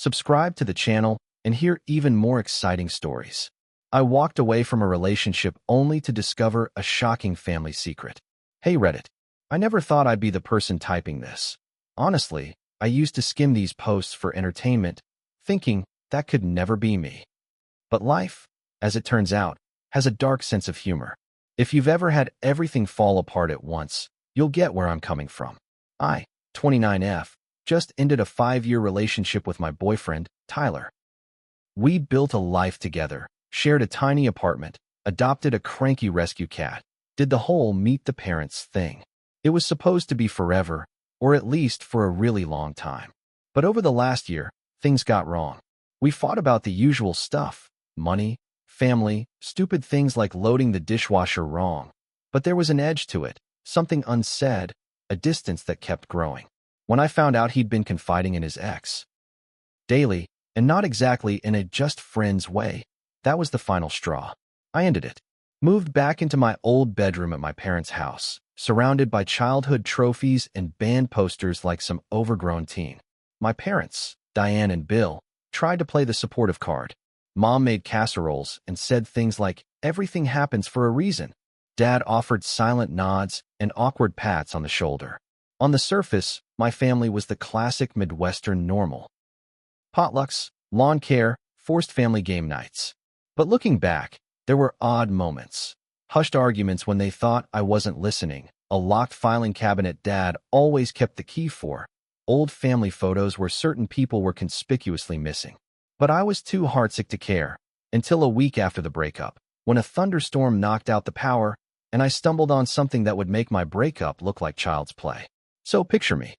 subscribe to the channel, and hear even more exciting stories. I walked away from a relationship only to discover a shocking family secret. Hey Reddit, I never thought I'd be the person typing this. Honestly, I used to skim these posts for entertainment, thinking that could never be me. But life, as it turns out, has a dark sense of humor. If you've ever had everything fall apart at once, you'll get where I'm coming from. I, 29F, just ended a 5-year relationship with my boyfriend, Tyler. We built a life together, shared a tiny apartment, adopted a cranky rescue cat, did the whole meet the parents thing. It was supposed to be forever, or at least for a really long time. But over the last year, things got wrong. We fought about the usual stuff: money, family, stupid things like loading the dishwasher wrong. But there was an edge to it, something unsaid, a distance that kept growing. When I found out he'd been confiding in his ex daily, and not exactly in a just friends way, that was the final straw. I ended it. Moved back into my old bedroom at my parents' house, surrounded by childhood trophies and band posters like some overgrown teen. My parents, Diane and Bill, tried to play the supportive card. Mom made casseroles and said things like, "Everything happens for a reason." Dad offered silent nods and awkward pats on the shoulder. On the surface, my family was the classic Midwestern normal: potlucks, lawn care, forced family game nights. But looking back, there were odd moments. Hushed arguments when they thought I wasn't listening, a locked filing cabinet Dad always kept the key for, old family photos where certain people were conspicuously missing. But I was too heartsick to care, until a week after the breakup, when a thunderstorm knocked out the power, and I stumbled on something that would make my breakup look like child's play. So picture me,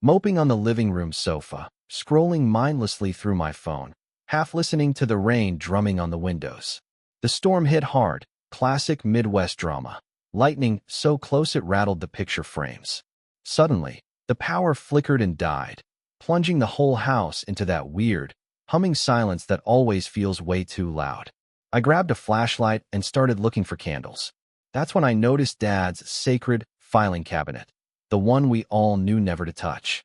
moping on the living room sofa, scrolling mindlessly through my phone, half listening to the rain drumming on the windows. The storm hit hard, classic Midwest drama. Lightning so close it rattled the picture frames. Suddenly, the power flickered and died, plunging the whole house into that weird, humming silence that always feels way too loud. I grabbed a flashlight and started looking for candles. That's when I noticed Dad's sacred filing cabinet, the one we all knew never to touch,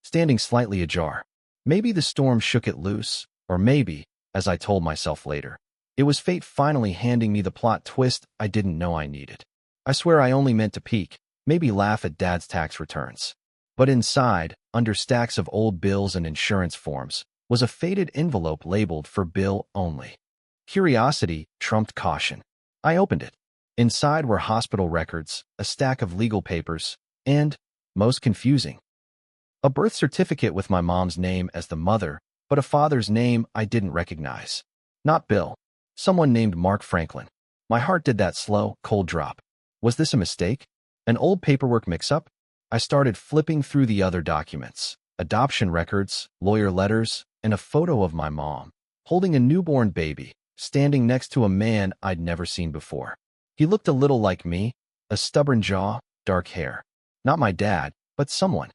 standing slightly ajar. Maybe the storm shook it loose, or maybe, as I told myself later, it was fate finally handing me the plot twist I didn't know I needed. I swear I only meant to peek, maybe laugh at Dad's tax returns. But inside, under stacks of old bills and insurance forms, was a faded envelope labeled "For Bill Only." Curiosity trumped caution. I opened it. Inside were hospital records, a stack of legal papers, and, most confusing, a birth certificate with my mom's name as the mother, but a father's name I didn't recognize. Not Bill. Someone named Mark Franklin. My heart did that slow, cold drop. Was this a mistake? An old paperwork mix-up? I started flipping through the other documents: adoption records, lawyer letters, and a photo of my mom, holding a newborn baby, standing next to a man I'd never seen before. He looked a little like me, a stubborn jaw, dark hair. Not my dad, but someone.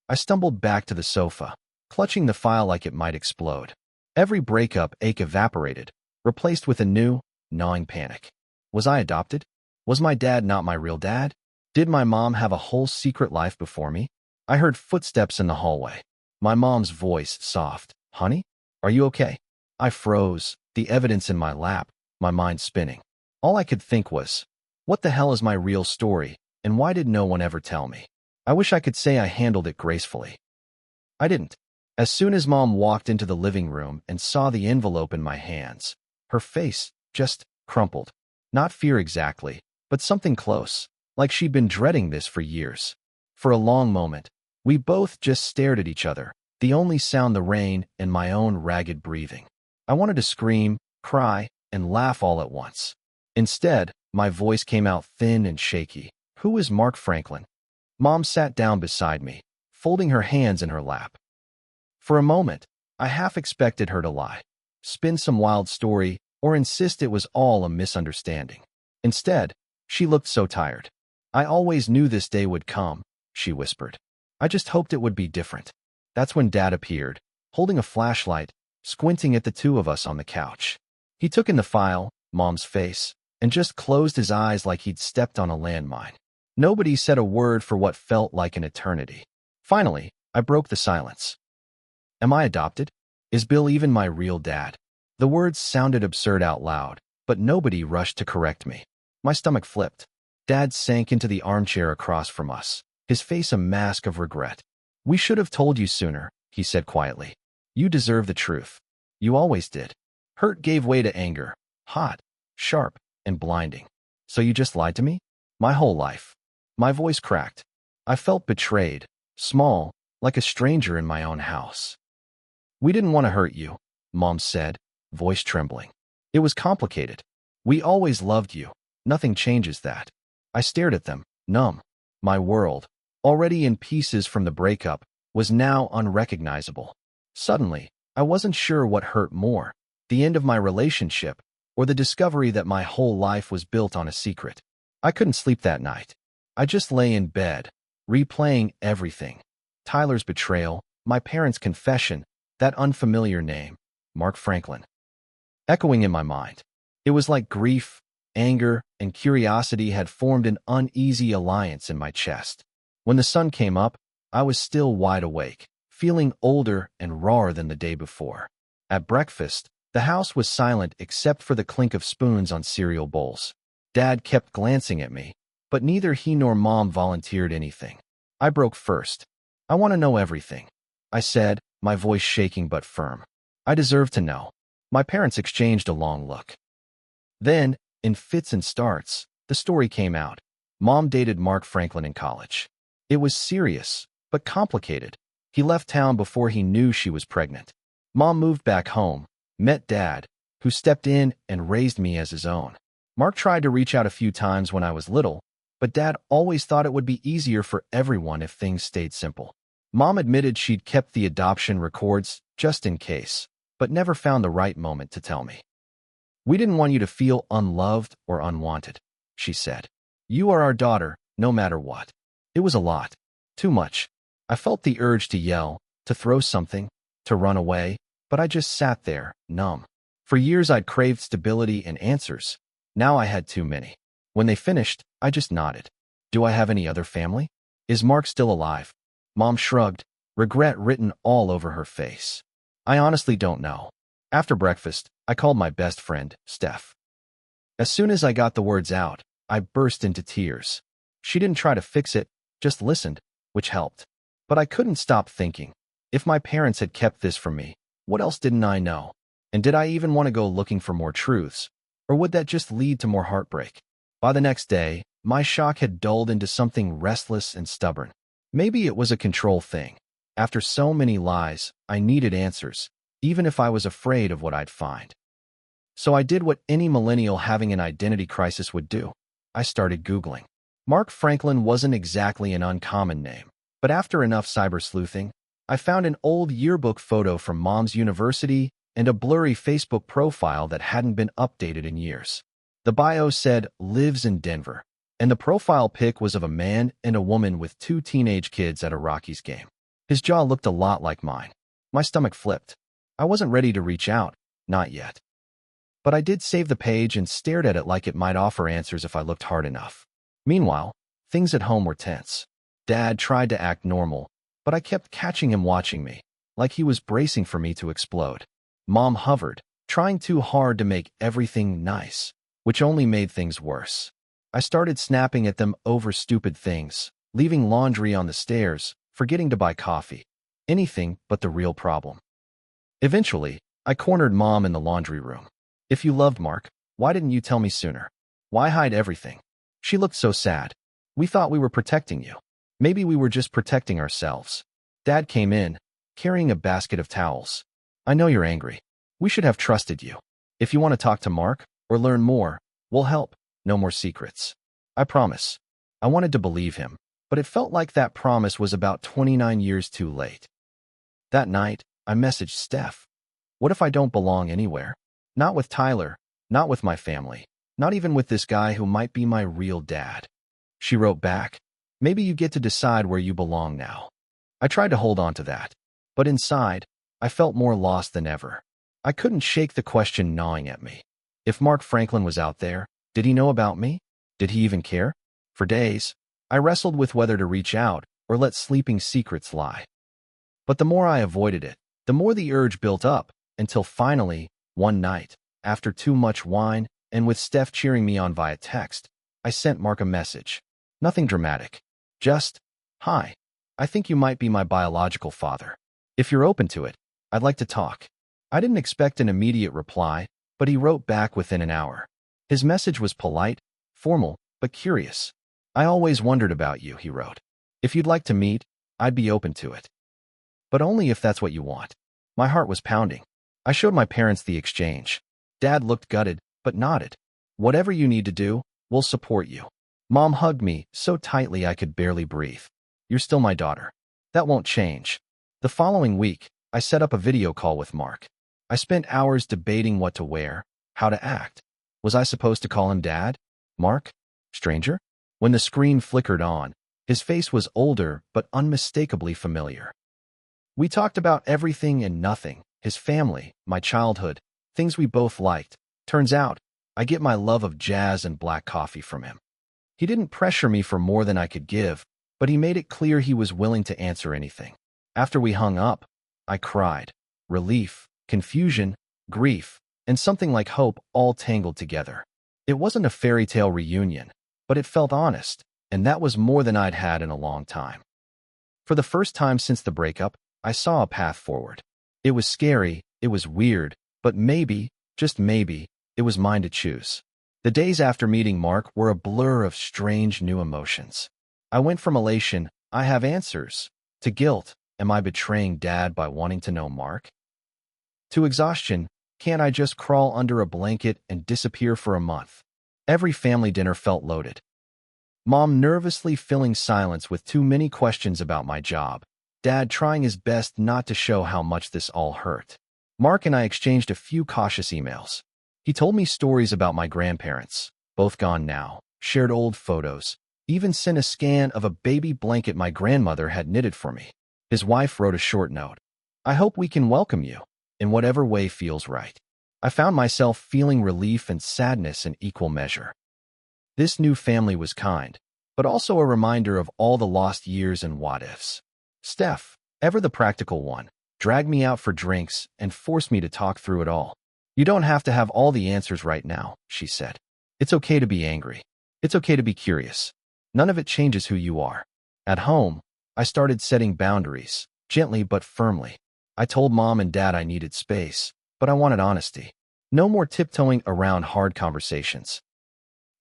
I stumbled back to the sofa, clutching the file like it might explode. Every breakup ache evaporated, replaced with a new, gnawing panic. Was I adopted? Was my dad not my real dad? Did my mom have a whole secret life before me? I heard footsteps in the hallway. My mom's voice, soft. "Honey? Are you okay?" I froze, the evidence in my lap, my mind spinning. All I could think was, what the hell is my real story, and why did no one ever tell me? I wish I could say I handled it gracefully. I didn't. As soon as Mom walked into the living room and saw the envelope in my hands, her face just crumpled. Not fear exactly, but something close, like she'd been dreading this for years. For a long moment, we both just stared at each other, the only sound the rain and my own ragged breathing. I wanted to scream, cry, and laugh all at once. Instead, my voice came out thin and shaky. "Who is Mark Franklin?" Mom sat down beside me, folding her hands in her lap. For a moment, I half expected her to lie, spin some wild story, or insist it was all a misunderstanding. Instead, she looked so tired. "I always knew this day would come," she whispered. "I just hoped it would be different." That's when Dad appeared, holding a flashlight, squinting at the two of us on the couch. He took in the file, Mom's face, and just closed his eyes like he'd stepped on a landmine. Nobody said a word for what felt like an eternity. Finally, I broke the silence. Am I adopted? Is Bill even my real dad? The words sounded absurd out loud, but nobody rushed to correct me. My stomach flipped. Dad sank into the armchair across from us, his face a mask of regret. We should have told you sooner, he said quietly. You deserve the truth. You always did. Hurt gave way to anger, hot, sharp, and blinding. So you just lied to me? My whole life. My voice cracked. I felt betrayed, small, like a stranger in my own house. We didn't want to hurt you, Mom said, voice trembling. It was complicated. We always loved you. Nothing changes that. I stared at them, numb. My world, already in pieces from the breakup, was now unrecognizable. Suddenly, I wasn't sure what hurt more, the end of my relationship, or the discovery that my whole life was built on a secret. I couldn't sleep that night. I just lay in bed, replaying everything. Tyler's betrayal, my parents' confession, that unfamiliar name, Mark Franklin, echoing in my mind. It was like grief, anger, and curiosity had formed an uneasy alliance in my chest. When the sun came up, I was still wide awake, feeling older and rawer than the day before. At breakfast, the house was silent except for the clink of spoons on cereal bowls. Dad kept glancing at me, but neither he nor Mom volunteered anything. I broke first. I want to know everything, I said, my voice shaking but firm. I deserve to know. My parents exchanged a long look. Then, in fits and starts, the story came out. Mom dated Mark Franklin in college. It was serious, but complicated. He left town before he knew she was pregnant. Mom moved back home, met Dad, who stepped in and raised me as his own. Mark tried to reach out a few times when I was little, but Dad always thought it would be easier for everyone if things stayed simple. Mom admitted she'd kept the adoption records just in case, but never found the right moment to tell me. We didn't want you to feel unloved or unwanted, she said. You are our daughter, no matter what. It was a lot. Too much. I felt the urge to yell, to throw something, to run away, but I just sat there, numb. For years I'd craved stability and answers. Now I had too many. When they finished, I just nodded. Do I have any other family? Is Mark still alive? Mom shrugged, regret written all over her face. I honestly don't know. After breakfast, I called my best friend, Steph. As soon as I got the words out, I burst into tears. She didn't try to fix it, just listened, which helped. But I couldn't stop thinking. If my parents had kept this from me, what else didn't I know? And did I even want to go looking for more truths? Or would that just lead to more heartbreak? By the next day, my shock had dulled into something restless and stubborn. Maybe it was a control thing. After so many lies, I needed answers, even if I was afraid of what I'd find. So I did what any millennial having an identity crisis would do. I started Googling. Mark Franklin wasn't exactly an uncommon name, but after enough cyber sleuthing, I found an old yearbook photo from Mom's university and a blurry Facebook profile that hadn't been updated in years. The bio said, lives in Denver, and the profile pic was of a man and a woman with 2 teenage kids at a Rockies game. His jaw looked a lot like mine. My stomach flipped. I wasn't ready to reach out, not yet. But I did save the page and stared at it like it might offer answers if I looked hard enough. Meanwhile, things at home were tense. Dad tried to act normal, but I kept catching him watching me, like he was bracing for me to explode. Mom hovered, trying too hard to make everything nice, which only made things worse. I started snapping at them over stupid things, leaving laundry on the stairs, forgetting to buy coffee. Anything but the real problem. Eventually, I cornered Mom in the laundry room. If you loved Mark, why didn't you tell me sooner? Why hide everything? She looked so sad. We thought we were protecting you. Maybe we were just protecting ourselves. Dad came in, carrying a basket of towels. I know you're angry. We should have trusted you. If you want to talk to Mark, or learn more, we'll help. No more secrets. I promise. I wanted to believe him, but it felt like that promise was about 29 years too late. That night, I messaged Steph. What if I don't belong anywhere? Not with Tyler, not with my family, not even with this guy who might be my real dad. She wrote back, maybe you get to decide where you belong now. I tried to hold on to that, but inside, I felt more lost than ever. I couldn't shake the question gnawing at me. If Mark Franklin was out there, did he know about me? Did he even care? For days, I wrestled with whether to reach out or let sleeping secrets lie. But the more I avoided it, The more the urge built up, until finally, one night, after too much wine and with Steph cheering me on via text, I sent Mark a message. Nothing dramatic. Just, "Hi, I think you might be my biological father. If you're open to it, I'd like to talk." I didn't expect an immediate reply, but he wrote back within an hour. His message was polite, formal, but curious. "I always wondered about you," he wrote. "If you'd like to meet, I'd be open to it. But only if that's what you want." My heart was pounding. I showed my parents the exchange. Dad looked gutted, but nodded. "Whatever you need to do, we'll support you." Mom hugged me so tightly I could barely breathe. "You're still my daughter. That won't change." The following week, I set up a video call with Mark. I spent hours debating what to wear, how to act. Was I supposed to call him Dad? Mark? Stranger? When the screen flickered on, his face was older but unmistakably familiar. We talked about everything and nothing, his family, my childhood, things we both liked. Turns out, I get my love of jazz and black coffee from him. He didn't pressure me for more than I could give, but he made it clear he was willing to answer anything. After we hung up, I cried. Relief, confusion, grief, and something like hope all tangled together. It wasn't a fairy tale reunion, but it felt honest, and that was more than I'd had in a long time. For the first time since the breakup, I saw a path forward. It was scary, it was weird, but maybe, just maybe, it was mine to choose. The days after meeting Mark were a blur of strange new emotions. I went from elation, "I have answers," to guilt, "Am I betraying Dad by wanting to know Mark?" To exhaustion, "Can't I just crawl under a blanket and disappear for a month?" Every family dinner felt loaded. Mom nervously filling silence with too many questions about my job. Dad trying his best not to show how much this all hurt. Mark and I exchanged a few cautious emails. He told me stories about my grandparents, both gone now, shared old photos, even sent a scan of a baby blanket my grandmother had knitted for me. His wife wrote a short note. "I hope we can welcome you, in whatever way feels right." I found myself feeling relief and sadness in equal measure. This new family was kind, but also a reminder of all the lost years and what-ifs. Steph, ever the practical one, dragged me out for drinks and forced me to talk through it all. "You don't have to have all the answers right now," she said. "It's okay to be angry. It's okay to be curious. None of it changes who you are." At home, I started setting boundaries, gently but firmly. I told Mom and Dad I needed space, but I wanted honesty. No more tiptoeing around hard conversations.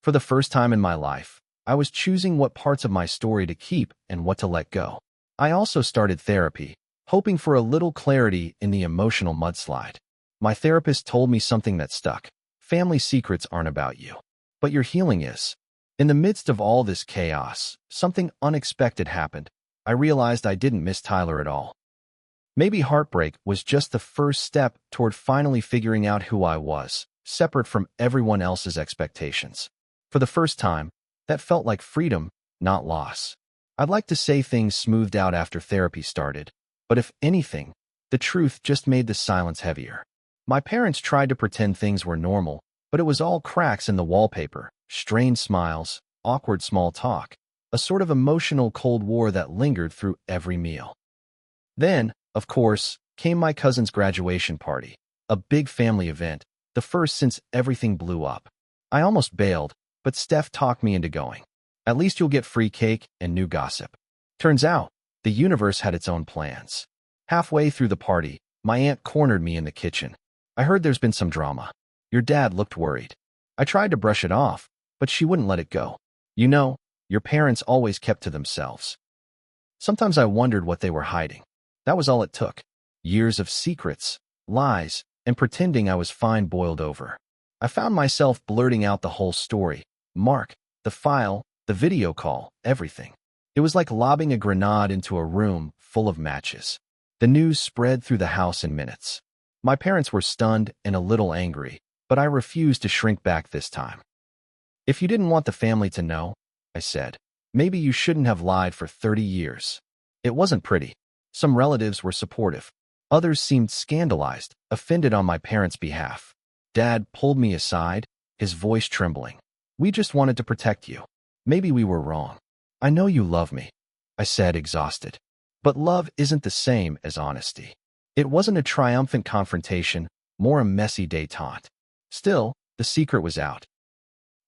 For the first time in my life, I was choosing what parts of my story to keep and what to let go. I also started therapy, hoping for a little clarity in the emotional mudslide. My therapist told me something that stuck. Family secrets aren't about you, but your healing is. In the midst of all this chaos, something unexpected happened. I realized I didn't miss Tyler at all. Maybe heartbreak was just the first step toward finally figuring out who I was, separate from everyone else's expectations. For the first time, that felt like freedom, not loss. I'd like to say things smoothed out after therapy started, but if anything, the truth just made the silence heavier. My parents tried to pretend things were normal, but it was all cracks in the wallpaper, strained smiles, awkward small talk, a sort of emotional Cold War that lingered through every meal. Then, of course, came my cousin's graduation party, a big family event, the first since everything blew up. I almost bailed, but Steph talked me into going. "At least you'll get free cake and new gossip." Turns out, the universe had its own plans. Halfway through the party, my aunt cornered me in the kitchen. "I heard there's been some drama. Your dad looked worried." I tried to brush it off, but she wouldn't let it go. "You know, your parents always kept to themselves." Sometimes I wondered what they were hiding. That was all it took. Years of secrets, lies, and pretending I was fine boiled over. I found myself blurting out the whole story. Mark, the file, the video call, everything. It was like lobbing a grenade into a room full of matches. The news spread through the house in minutes. My parents were stunned and a little angry, but I refused to shrink back this time. "If you didn't want the family to know," I said, "maybe you shouldn't have lied for 30 years. It wasn't pretty. Some relatives were supportive. Others seemed scandalized, offended on my parents' behalf. Dad pulled me aside, his voice trembling. "We just wanted to protect you. Maybe we were wrong. I know you love me," I said, exhausted. But love isn't the same as honesty. It wasn't a triumphant confrontation, more a messy détente. Still, the secret was out.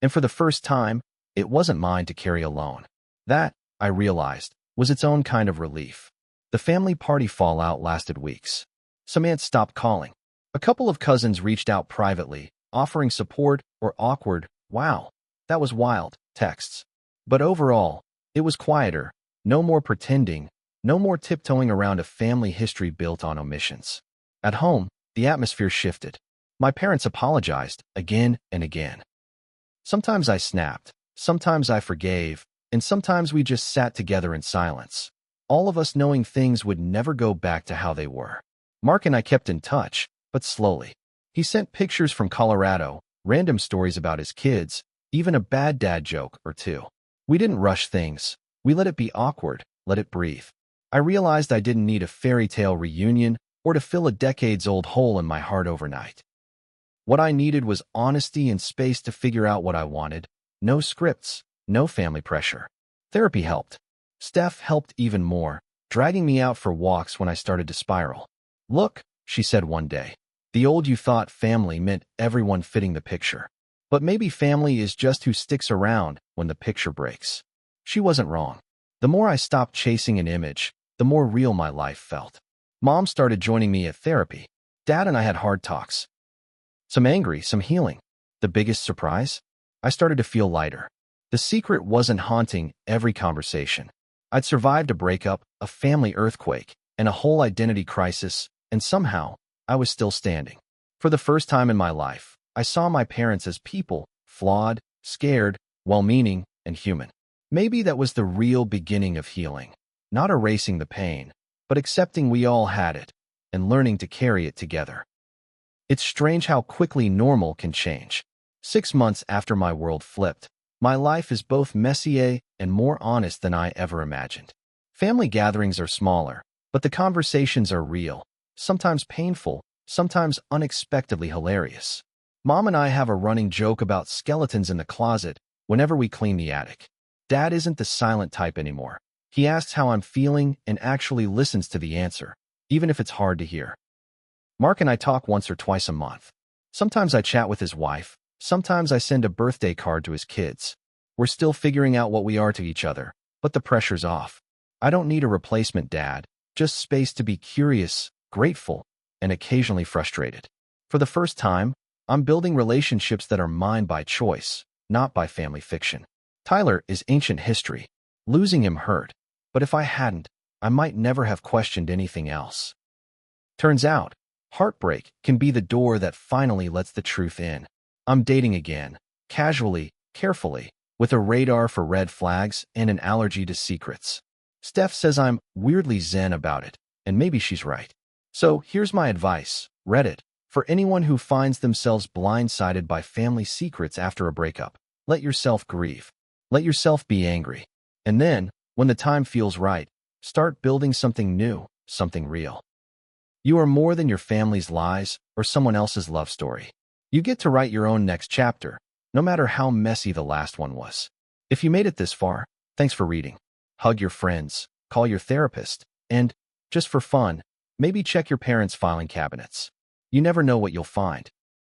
And for the first time, it wasn't mine to carry alone. That, I realized, was its own kind of relief. The family party fallout lasted weeks. Some aunts stopped calling. A couple of cousins reached out privately, offering support or awkward, "Wow, that was wild," texts. But overall, it was quieter, no more pretending, no more tiptoeing around a family history built on omissions. At home, the atmosphere shifted. My parents apologized again and again. Sometimes I snapped, sometimes I forgave, and sometimes we just sat together in silence, all of us knowing things would never go back to how they were. Mark and I kept in touch, but slowly. He sent pictures from Colorado, random stories about his kids, even a bad dad joke or two. We didn't rush things. We let it be awkward, let it breathe. I realized I didn't need a fairy tale reunion or to fill a decades-old hole in my heart overnight. What I needed was honesty and space to figure out what I wanted. No scripts, no family pressure. Therapy helped. Steph helped even more, dragging me out for walks when I started to spiral. "Look," she said one day, "the old you thought family meant everyone fitting the picture. But maybe family is just who sticks around when the picture breaks." She wasn't wrong. The more I stopped chasing an image, the more real my life felt. Mom started joining me at therapy. Dad and I had hard talks. Some angry, some healing. The biggest surprise? I started to feel lighter. The secret wasn't haunting every conversation. I'd survived a breakup, a family earthquake, and a whole identity crisis, and somehow, I was still standing. For the first time in my life, I saw my parents as people, flawed, scared, well-meaning, and human. Maybe that was the real beginning of healing. Not erasing the pain, but accepting we all had it, and learning to carry it together. It's strange how quickly normal can change. 6 months after my world flipped, my life is both messier and more honest than I ever imagined. Family gatherings are smaller, but the conversations are real, sometimes painful, sometimes unexpectedly hilarious. Mom and I have a running joke about skeletons in the closet whenever we clean the attic. Dad isn't the silent type anymore. He asks how I'm feeling and actually listens to the answer, even if it's hard to hear. Mark and I talk once or twice a month. Sometimes I chat with his wife, sometimes I send a birthday card to his kids. We're still figuring out what we are to each other, but the pressure's off. I don't need a replacement dad, just space to be curious, grateful, and occasionally frustrated. For the first time, I'm building relationships that are mine by choice, not by family fiction. Tyler is ancient history. Losing him hurt, but if I hadn't, I might never have questioned anything else. Turns out, heartbreak can be the door that finally lets the truth in. I'm dating again, casually, carefully, with a radar for red flags and an allergy to secrets. Steph says I'm weirdly zen about it, and maybe she's right. So here's my advice, Reddit, for anyone who finds themselves blindsided by family secrets after a breakup. Let yourself grieve. Let yourself be angry. And then, when the time feels right, start building something new, something real. You are more than your family's lies or someone else's love story. You get to write your own next chapter, no matter how messy the last one was. If you made it this far, thanks for reading. Hug your friends, call your therapist, and, just for fun, maybe check your parents' filing cabinets. You never know what you'll find.